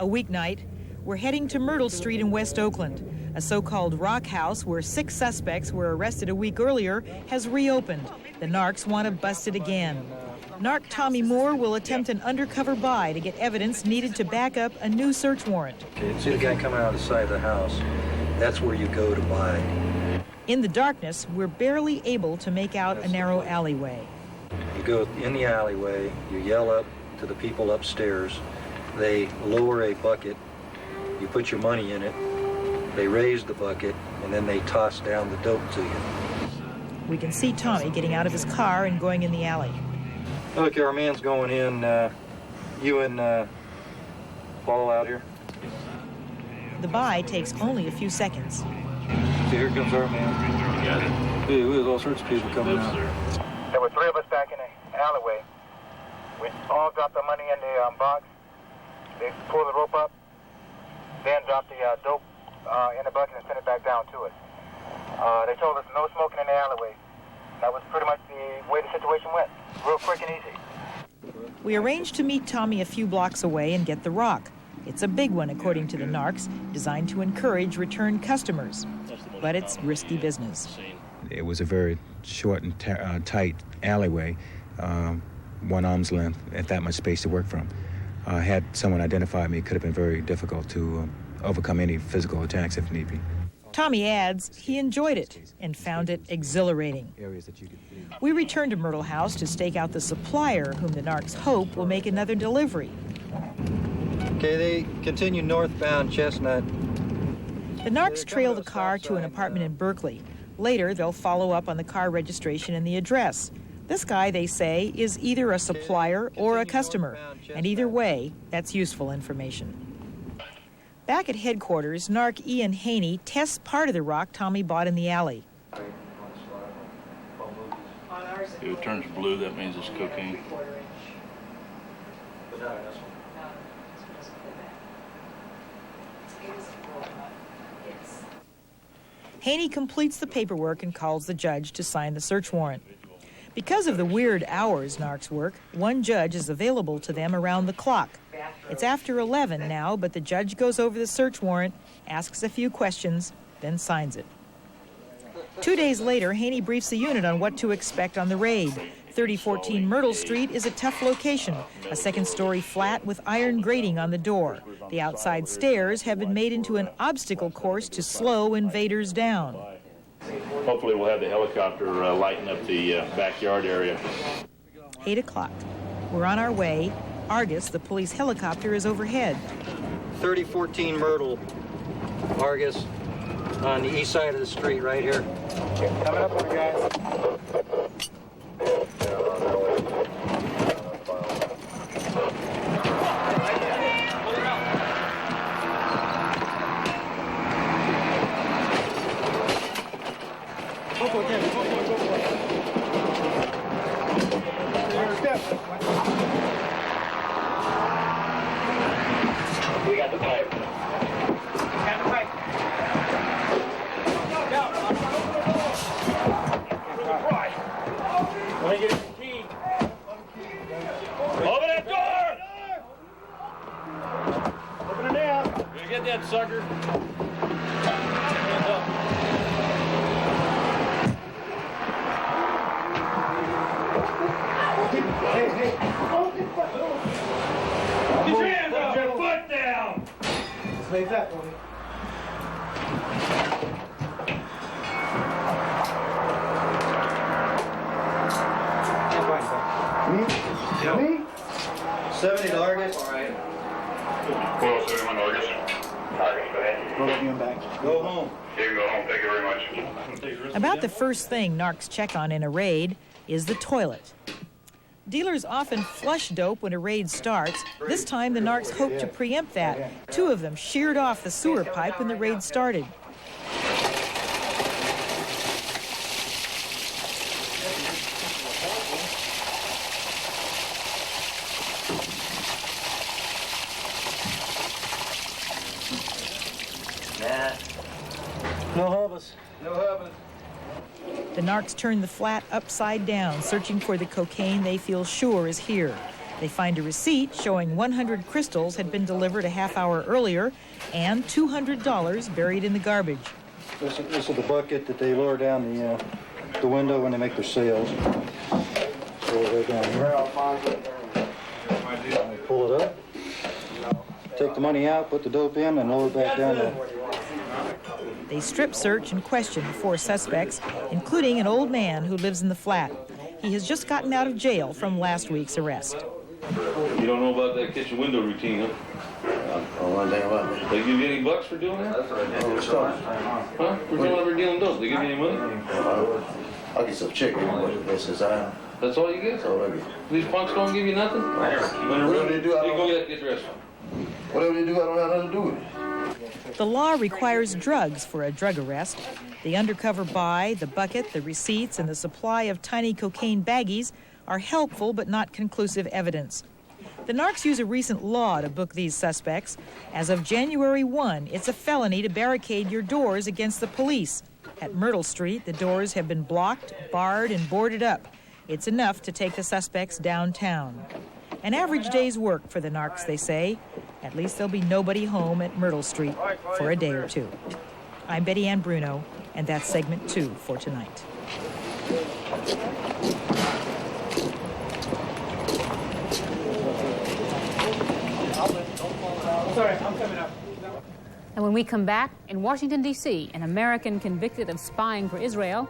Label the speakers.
Speaker 1: A weeknight, we're heading to Myrtle Street in West Oakland. A so-called rock house where 6 suspects were arrested a week earlier has reopened. The narcs want to bust it again. Narc Tommy Moore will attempt an undercover buy to get evidence needed to back up a new search warrant.
Speaker 2: Okay, see the guy coming out of the side of the house. That's where you go to buy.
Speaker 1: In the darkness, we're barely able to make out a narrow alleyway.
Speaker 2: You go in the alleyway, you yell up to the people upstairs. They lower a bucket. You put your money in it. They raise the bucket, and then they toss down the dope to you.
Speaker 1: We can see Tommy getting out of his car and going in the alley.
Speaker 2: Okay, our man's going in. You and Paul out here.
Speaker 1: The buy takes only a few seconds.
Speaker 2: See, here comes our man.
Speaker 3: Got it.
Speaker 2: Hey, we have all sorts of people coming out.
Speaker 4: There were 3 of us back in the alleyway. We all dropped the money in the box. They pulled the rope up, then dropped the dope in the bucket and sent it back down to us. They told us no smoking in the alleyway. That was pretty much the way the situation went. Real quick and easy.
Speaker 1: We arranged to meet Tommy a few blocks away and get the rock. It's a big one, according to the narcs, designed to encourage return customers. But it's risky business.
Speaker 5: It was a very short and tight alleyway, 1 arm's length, at that much space to work from. Had someone identified me, it could have been very difficult to overcome any physical attacks if need be.
Speaker 1: Tommy adds he enjoyed it and found it exhilarating. We returned to Myrtle House to stake out the supplier whom the narcs hope will make another delivery.
Speaker 2: Okay, they continue northbound Chestnut.
Speaker 1: The narcs trail the car to an apartment in Berkeley. Later, they'll follow up on the car registration and the address. This guy, they say, is either a supplier or a customer, and either way, that's useful information. Back at headquarters, Narc Ian Haney tests part of the rock Tommy bought in the alley.
Speaker 3: If it turns blue, that means it's cocaine.
Speaker 1: Haney completes the paperwork and calls the judge to sign the search warrant. Because of the weird hours narcs work, one judge is available to them around the clock. It's after 11 now, but the judge goes over the search warrant, asks a few questions, then signs it. 2 days later, Haney briefs the unit on what to expect on the raid. 3014 Myrtle Street is a tough location, a second-story flat with iron grating on the door. The outside stairs have been made into an obstacle course to slow invaders down.
Speaker 3: Hopefully we'll have the helicopter lighten up the backyard area.
Speaker 1: 8 o'clock. We're on our way. Argus, the police helicopter, is overhead.
Speaker 2: 3014 Myrtle, Argus, on the east side of the street right here.
Speaker 4: Coming up on you guys. We got the pipe. Got the pipe. Let me get the key.
Speaker 3: Open that door!
Speaker 4: Open it down.
Speaker 3: You get that sucker? Hands up.
Speaker 4: Hey.
Speaker 3: Get your hands up! Your foot down!
Speaker 4: Just leave that for me. Me?
Speaker 2: 70 to Argus.
Speaker 3: All right. 1271 August.
Speaker 4: Go ahead. Go back.
Speaker 2: Go home.
Speaker 3: You can go home. Thank you very much.
Speaker 1: About the first thing narcs check on in a raid is the toilet. Dealers often flush dope when a raid starts. This time, the narcs hope to preempt that. 2 of them sheared off the sewer pipe when the raid started.
Speaker 2: No hubas. No hubas.
Speaker 1: The narcs turn the flat upside down, searching for the cocaine they feel sure is here. They find a receipt showing 100 crystals had been delivered a half hour earlier and $200 buried in the garbage.
Speaker 2: This is the bucket that they lower down the window when they make their sales. So they're down here. They pull it up, take the money out, put the dope in, and lower it back down there.
Speaker 1: They strip search and question the 4 suspects, including an old man who lives in the flat. He has just gotten out of jail from last week's arrest.
Speaker 6: You don't know about that kitchen window routine, huh?
Speaker 7: I don't know anything about that.
Speaker 6: They give you any bucks for doing that? Huh? For going over dealing dope, they give you any money?
Speaker 7: I'll get some chicken.
Speaker 6: That's all you get?
Speaker 7: That's all I get.
Speaker 6: These punks don't give you nothing?
Speaker 7: Whatever they do,
Speaker 6: Get dressed.
Speaker 7: Whatever they do, I don't have nothing to do with it.
Speaker 1: The law requires drugs for a drug arrest. The undercover buy, the bucket, the receipts, and the supply of tiny cocaine baggies are helpful but not conclusive evidence. The narcs use a recent law to book these suspects. As of January 1, it's a felony to barricade your doors against the police. At Myrtle Street, the doors have been blocked, barred, and boarded up. It's enough to take the suspects downtown. An average day's work for the narcs, they say. At least there'll be nobody home at Myrtle Street for a day or two. I'm Betty Ann Bruno, and that's segment 2 for tonight.
Speaker 8: Sorry, I'm coming up. And when we come back, in Washington, D.C., an American convicted of spying for Israel